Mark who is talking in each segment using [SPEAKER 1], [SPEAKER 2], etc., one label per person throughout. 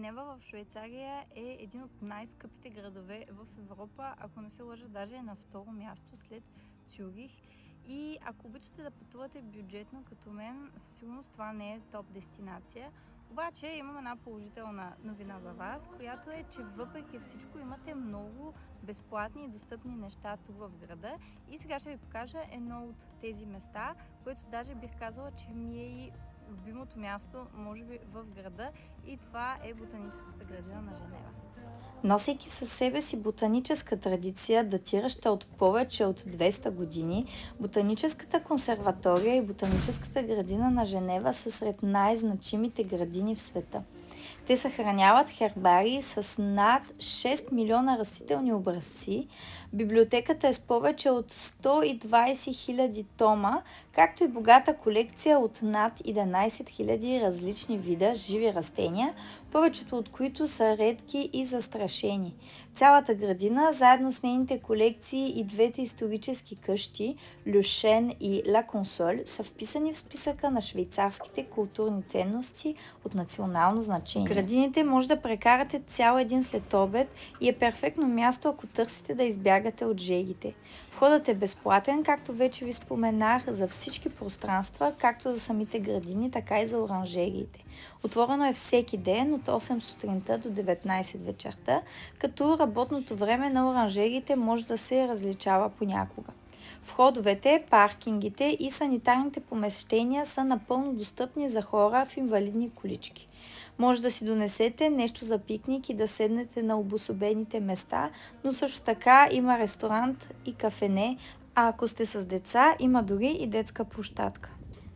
[SPEAKER 1] Женева в Швейцария е един от най-скъпите градове в Европа, ако не се лъжа, даже е на второ място след Цюрих. И ако обичате да пътувате бюджетно като мен, със сигурност това не е топ дестинация. Обаче имам една положителна новина за вас, която е, че въпреки всичко имате много безплатни и достъпни неща тук в града. И сега ще ви покажа едно от тези места, което даже бих казала, че ми е и любимото място, може би, в града, и това е ботаническата градина на Женева. Носейки със себе си ботаническа традиция, датираща от повече от 200 години, ботаническата консерватория и ботаническата градина на Женева са сред най-значимите градини в света. Те съхраняват хербарии с над 6 милиона растителни образци. Библиотеката е с повече от 120 000 тома, както и богата колекция от над 11 000 различни вида живи растения, повечето от които са редки и застрашени. Цялата градина, заедно с нейните колекции и двете исторически къщи, Le Chêne и La Console, са вписани в списъка на швейцарските културни ценности от национално значение. В градините може да прекарате цял един следобед и е перфектно място, ако търсите да избягате от жегите. Входът е безплатен, както вече ви споменах, за всички пространства, както за самите градини, така и за оранжериите. Отворено е всеки ден от 8 сутринта до 19 вечерта, като работното време на оранжериите може да се различава понякога. Входовете, паркингите и санитарните помещения са напълно достъпни за хора в инвалидни колички. Може да си донесете нещо за пикник и да седнете на обособените места, но също така има ресторант и кафене, а ако сте с деца, има дори и детска площадка.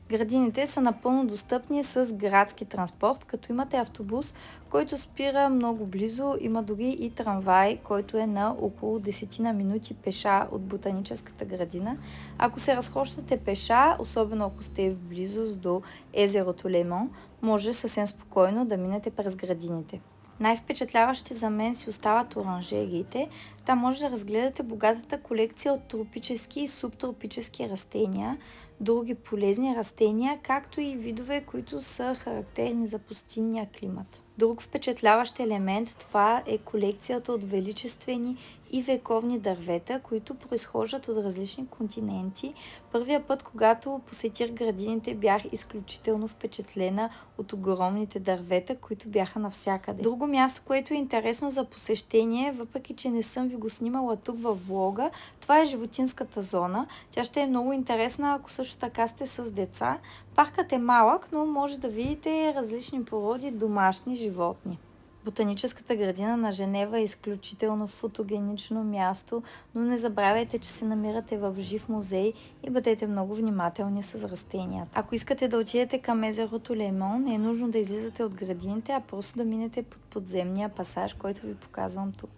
[SPEAKER 1] Градините са напълно достъпни с градски транспорт, като имате автобус, който спира много близо, има дори и трамвай, който е на около 10 минути пеша от ботаническата градина. Ако се разхождате пеша, особено ако сте в близост до езерото Лемон, може съвсем спокойно да минете през градините. Най-впечатляващи за мен си остават оранжериите. Там може да разгледате богатата колекция от тропически и субтропически растения, други полезни растения, както и видове, които са характерни за пустинния климат. Друг впечатляващ елемент това е колекцията от величествени и вековни дървета, които произхождат от различни континенти. Първия път, когато посетих градините, бях изключително впечатлена от огромните дървета, които бяха навсякъде. Друго място, което е интересно за посещение, въпреки че не съм ви го снимала тук във влога, това е животинската зона. Тя ще е много интересна, ако също така сте с деца. Паркът е малък, но може да видите различни породи домашни животни. Ботаническата градина на Женева е изключително фотогенично място, но не забравяйте, че се намирате в жив музей и бъдете много внимателни с растенията. Ако искате да отидете към езерото Лемон, не е нужно да излизате от градините, а просто да минете под подземния пасаж, който ви показвам тук.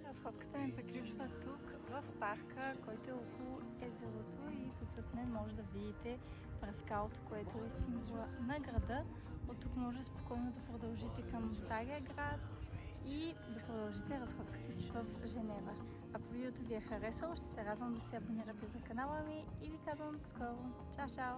[SPEAKER 1] Разходката ми приключва тук в парка, който е около езерото, и тук зад мен може да видите прескалото, което е символа на града. От тук може спокойно да продължите към Стария град и да продължите разходката си в Женева. Ако видеото ви е харесало, ще се радвам да се абонирате за канала ми и ви казвам до скоро. Чао, чао!